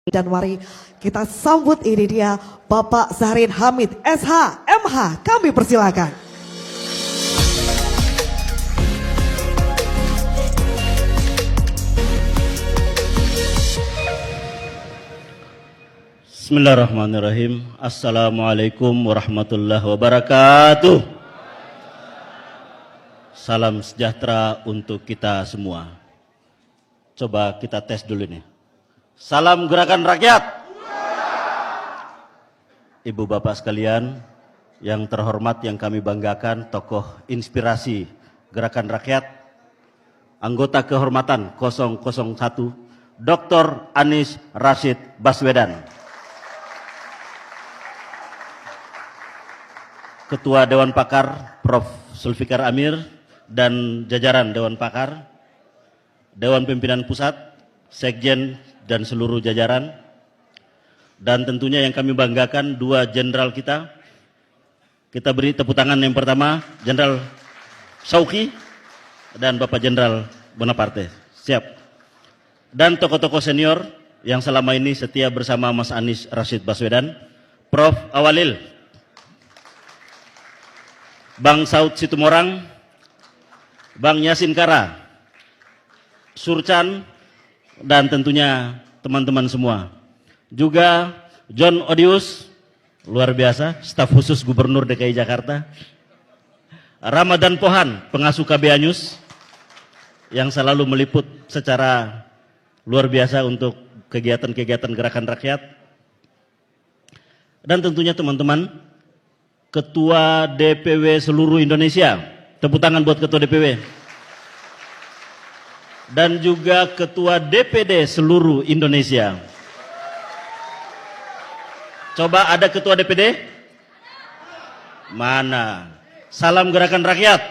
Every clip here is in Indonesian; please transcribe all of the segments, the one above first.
Dan mari kita sambut, ini dia Bapak Zahrin Hamid SH MH, kami persilakan. Bismillahirrahmanirrahim. Assalamualaikum warahmatullahi wabarakatuh. Salam sejahtera untuk kita semua. Coba kita tes dulu nih. Salam gerakan rakyat. Ibu bapak sekalian yang terhormat, yang kami banggakan, tokoh inspirasi gerakan rakyat, anggota kehormatan 001 Dr. Anies Rashid Baswedan, Ketua Dewan Pakar Prof. Zulfikar Amir dan jajaran Dewan Pakar, Dewan Pimpinan Pusat, Sekjen dan seluruh jajaran, dan tentunya yang kami banggakan dua jenderal kita. Kita beri tepuk tangan yang pertama Jenderal Shauki dan Bapak Jenderal Bonaparte. Siap. Dan tokoh-tokoh senior yang selama ini setia bersama Mas Anies Rashid Baswedan, Prof. Awalil, Bang Saud Situmorang, Bang Yasin Kara, Surcan, dan tentunya teman-teman semua. Juga John Odius, luar biasa, staf khusus Gubernur DKI Jakarta. Ramadan Pohan, pengasuh KB Anyus, yang selalu meliput secara luar biasa untuk kegiatan-kegiatan gerakan rakyat. Dan tentunya teman-teman, Ketua DPW seluruh Indonesia. Tepuk tangan buat Ketua DPW. Dan juga Ketua DPD seluruh Indonesia. Coba ada Ketua DPD? Mana? Salam gerakan rakyat.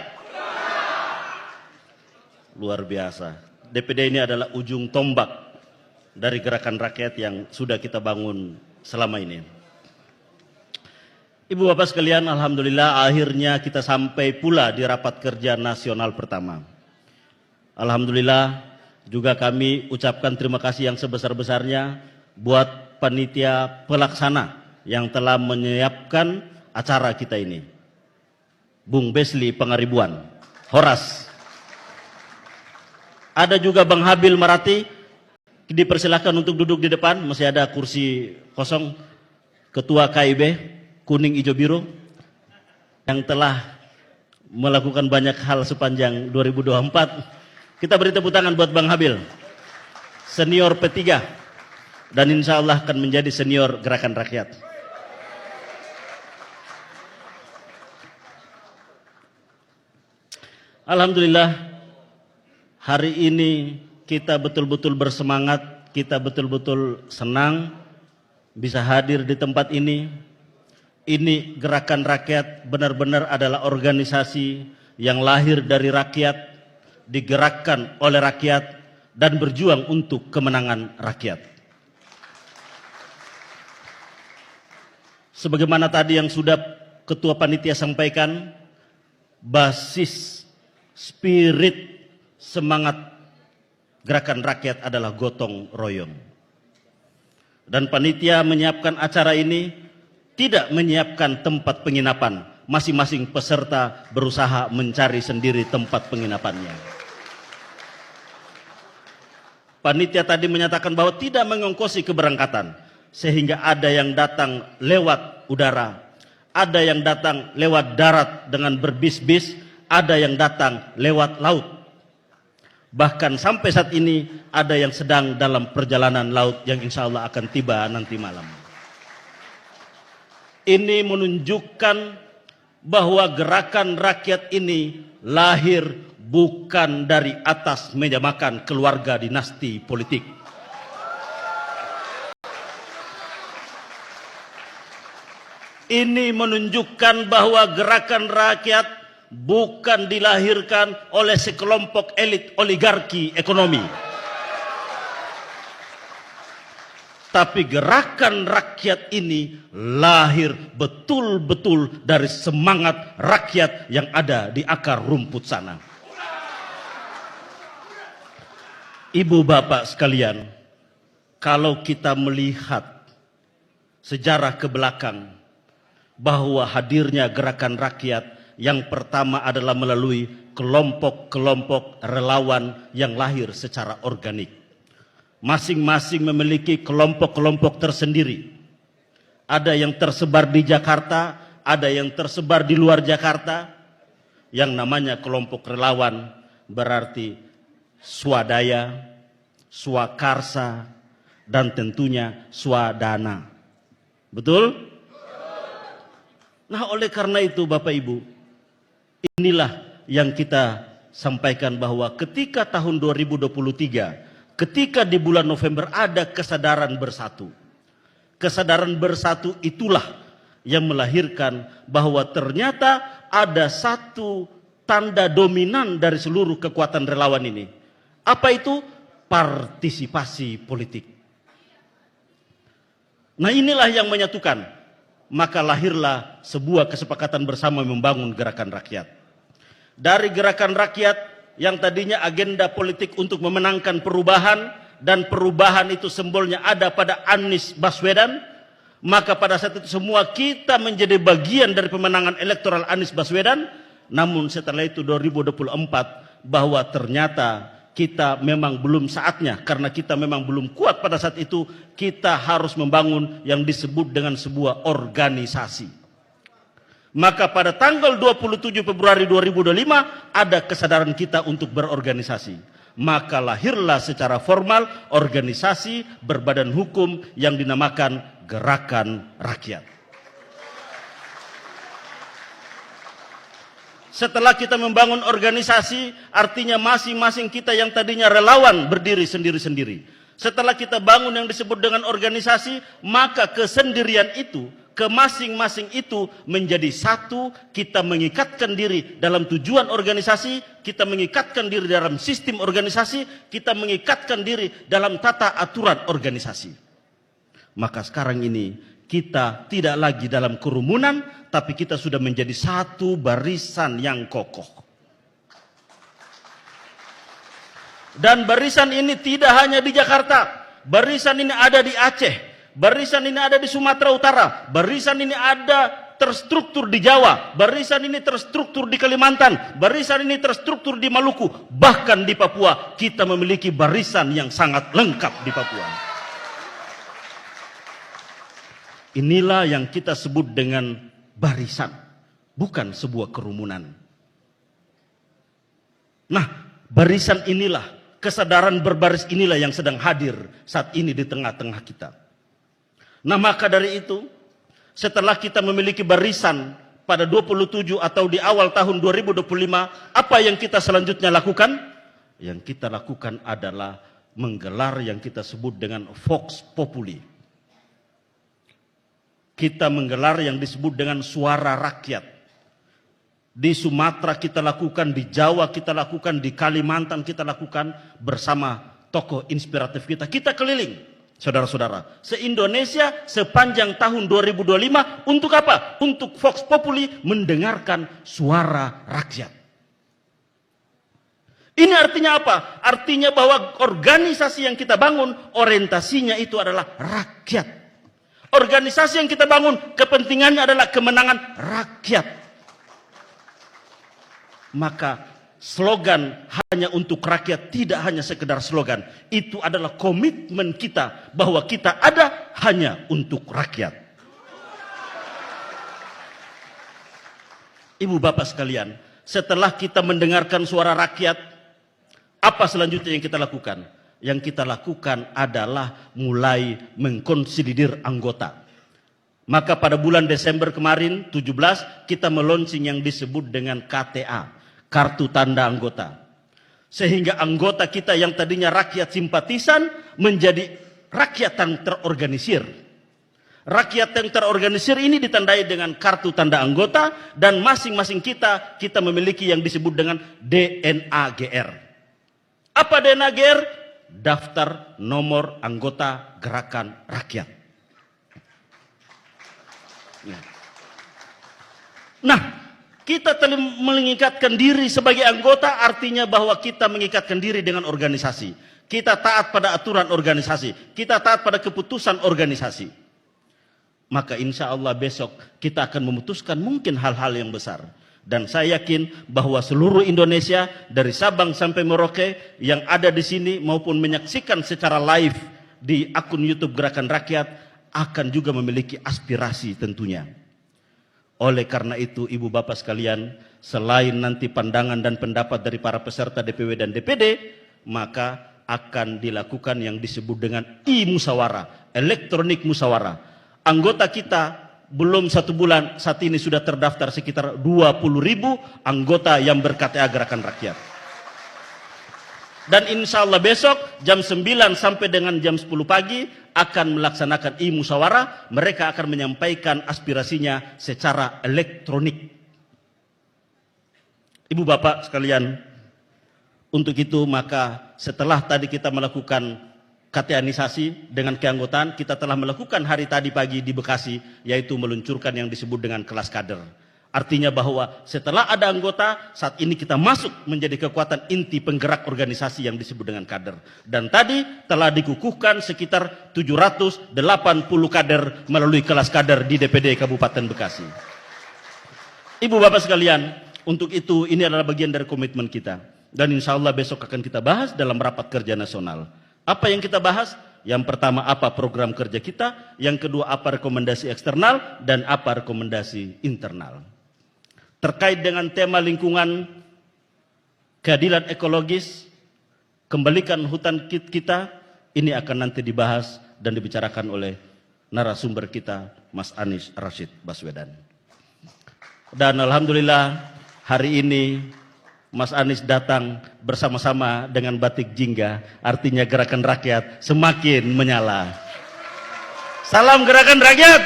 Luar biasa. DPD ini adalah ujung tombak dari gerakan rakyat yang sudah kita bangun selama ini. Ibu bapak sekalian, alhamdulillah akhirnya kita sampai pula di rapat kerja nasional pertama. Alhamdulillah juga kami ucapkan terima kasih yang sebesar-besarnya buat panitia pelaksana yang telah menyiapkan acara kita ini. Bung Besli Pangaribuan, Horas. Ada juga Bang Habil Marati, dipersilakan untuk duduk di depan, masih ada kursi kosong. Ketua KIB, kuning hijau biru, yang telah melakukan banyak hal sepanjang 2024. Kita beri tepuk tangan buat Bang Habil, senior P3, dan insya Allah akan menjadi senior gerakan rakyat. Alhamdulillah, hari ini kita betul-betul bersemangat, kita betul-betul senang bisa hadir di tempat ini. Ini gerakan rakyat benar-benar adalah organisasi yang lahir dari rakyat, digerakkan oleh rakyat, dan berjuang untuk kemenangan rakyat. Sebagaimana tadi yang sudah Ketua Panitia sampaikan, basis spirit semangat gerakan rakyat adalah gotong royong. Dan panitia menyiapkan acara ini tidak menyiapkan tempat penginapan. Masing-masing peserta berusaha mencari sendiri tempat penginapannya. Panitia tadi menyatakan bahwa tidak mengongkosi keberangkatan, sehingga ada yang datang lewat udara, ada yang datang lewat darat dengan berbis-bis, ada yang datang lewat laut. Bahkan sampai saat ini ada yang sedang dalam perjalanan laut yang insya Allah akan tiba nanti malam. Ini menunjukkan bahwa gerakan rakyat ini lahir bukan dari atas meja makan keluarga dinasti politik. Ini menunjukkan bahwa gerakan rakyat bukan dilahirkan oleh sekelompok elit oligarki ekonomi. Tapi gerakan rakyat ini lahir betul-betul dari semangat rakyat yang ada di akar rumput sana. Ibu bapak sekalian, kalau kita melihat sejarah ke belakang bahwa hadirnya gerakan rakyat yang pertama adalah melalui kelompok-kelompok relawan yang lahir secara organik. Masing-masing memiliki kelompok-kelompok tersendiri. Ada yang tersebar di Jakarta, ada yang tersebar di luar Jakarta. Yang namanya kelompok relawan berarti swadaya, swakarsa, dan tentunya swadana. Betul? Nah, oleh karena itu Bapak Ibu, inilah yang kita sampaikan bahwa ketika tahun 2023, ketika di bulan November ada kesadaran bersatu. Kesadaran bersatu itulah yang melahirkan bahwa ternyata ada satu tanda dominan dari seluruh kekuatan relawan ini. Apa itu? Partisipasi politik. Nah, inilah yang menyatukan. Maka lahirlah sebuah kesepakatan bersama membangun gerakan rakyat. Dari gerakan rakyat yang tadinya agenda politik untuk memenangkan perubahan, dan perubahan itu simbolnya ada pada Anies Baswedan, maka pada saat itu semua kita menjadi bagian dari pemenangan elektoral Anies Baswedan. Namun setelah itu 2024 bahwa ternyata kita memang belum saatnya, karena kita memang belum kuat pada saat itu, kita harus membangun yang disebut dengan sebuah organisasi. Maka pada tanggal 27 Februari 2025 ada kesadaran kita untuk berorganisasi. Maka lahirlah secara formal organisasi berbadan hukum yang dinamakan Gerakan Rakyat. Setelah kita membangun organisasi, artinya masing-masing kita yang tadinya relawan berdiri sendiri-sendiri. Setelah kita bangun yang disebut dengan organisasi, maka kesendirian itu, ke masing-masing itu menjadi satu. Kita mengikatkan diri dalam tujuan organisasi, kita mengikatkan diri dalam sistem organisasi, kita mengikatkan diri dalam tata aturan organisasi. Maka sekarang ini kita tidak lagi dalam kerumunan, tapi kita sudah menjadi satu barisan yang kokoh. Dan barisan ini tidak hanya di Jakarta, barisan ini ada di Aceh, barisan ini ada di Sumatera Utara, barisan ini ada terstruktur di Jawa, barisan ini terstruktur di Kalimantan, barisan ini terstruktur di Maluku, bahkan di Papua. Kita memiliki barisan yang sangat lengkap di Papua. Inilah yang kita sebut dengan barisan, bukan sebuah kerumunan. Nah, barisan inilah, kesadaran berbaris inilah yang sedang hadir saat ini di tengah-tengah kita. Nah, maka dari itu, setelah kita memiliki barisan pada 27 atau di awal tahun 2025, apa yang kita selanjutnya lakukan? Yang kita lakukan adalah menggelar yang kita sebut dengan Vox Populi. Kita menggelar yang disebut dengan suara rakyat. Di Sumatera kita lakukan, di Jawa kita lakukan, di Kalimantan kita lakukan bersama tokoh inspiratif kita. Kita keliling, saudara-saudara, se-Indonesia sepanjang tahun 2025 untuk apa? Untuk Vox Populi, mendengarkan suara rakyat. Ini artinya apa? Artinya bahwa organisasi yang kita bangun, orientasinya itu adalah rakyat. Organisasi yang kita bangun, kepentingannya adalah kemenangan rakyat. Maka slogan hanya untuk rakyat tidak hanya sekedar slogan. Itu adalah komitmen kita bahwa kita ada hanya untuk rakyat. Ibu bapak sekalian, setelah kita mendengarkan suara rakyat, apa selanjutnya yang kita lakukan? Yang kita lakukan adalah mulai mengkonsolidir anggota. Maka pada bulan Desember kemarin 17 kita meluncing yang disebut dengan KTA, kartu tanda anggota. Sehingga anggota kita yang tadinya rakyat simpatisan menjadi rakyat yang terorganisir. Rakyat yang terorganisir ini ditandai dengan kartu tanda anggota, dan masing-masing kita memiliki yang disebut dengan DNAGR. Apa DNAGR? Daftar nomor anggota Gerakan Rakyat. Nah, Kita telah mengikatkan diri sebagai anggota, artinya bahwa kita mengikatkan diri dengan organisasi. Kita taat pada aturan organisasi. Kita taat pada keputusan organisasi. Maka insya Allah besok kita akan memutuskan mungkin hal-hal yang besar. Dan saya yakin bahwa seluruh Indonesia dari Sabang sampai Merauke yang ada di sini maupun menyaksikan secara live di akun YouTube Gerakan Rakyat akan juga memiliki aspirasi tentunya. Oleh karena itu ibu bapak sekalian, selain nanti pandangan dan pendapat dari para peserta DPW dan DPD, maka akan dilakukan yang disebut dengan e-musyawarah, elektronik musyawarah. Anggota kita belum 1 bulan saat ini sudah terdaftar sekitar 20.000 anggota yang ber-KTA Gerakan Rakyat. Dan insya Allah besok jam 9 sampai dengan jam 10 pagi akan melaksanakan e-musyawarah. Mereka akan menyampaikan aspirasinya secara elektronik. Ibu bapak sekalian, untuk itu maka setelah tadi kita melakukan KTA-nisasi dengan keanggotaan, kita telah melakukan hari tadi pagi di Bekasi, yaitu meluncurkan yang disebut dengan kelas kader. Artinya bahwa setelah ada anggota, saat ini kita masuk menjadi kekuatan inti penggerak organisasi yang disebut dengan kader. Dan tadi telah dikukuhkan sekitar 780 kader melalui kelas kader di DPD Kabupaten Bekasi. Ibu bapak sekalian, untuk itu ini adalah bagian dari komitmen kita. Dan insya Allah besok akan kita bahas dalam rapat kerja nasional. Apa yang kita bahas? Yang pertama apa program kerja kita, yang kedua apa rekomendasi eksternal, dan apa rekomendasi internal. Terkait dengan tema lingkungan, keadilan ekologis, kembalikan hutan kita, ini akan nanti dibahas dan dibicarakan oleh narasumber kita, Mas Anies Rashid Baswedan. Dan alhamdulillah hari ini Mas Anies datang bersama-sama dengan batik jingga, artinya Gerakan Rakyat semakin menyala. Salam Gerakan Rakyat.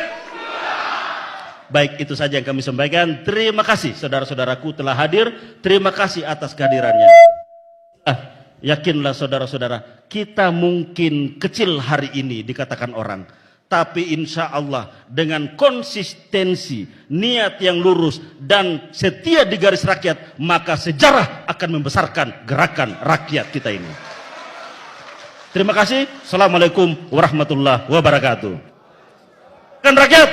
Baik, itu saja yang kami sampaikan. Terima kasih saudara-saudaraku telah hadir. Terima kasih atas kehadirannya. Yakinlah saudara-saudara, kita mungkin kecil hari ini dikatakan orang, tapi insya Allah dengan konsistensi, niat yang lurus dan setia di garis rakyat, maka sejarah akan membesarkan Gerakan Rakyat kita ini. Terima kasih. Assalamualaikum warahmatullahi wabarakatuh. Gerakan Rakyat.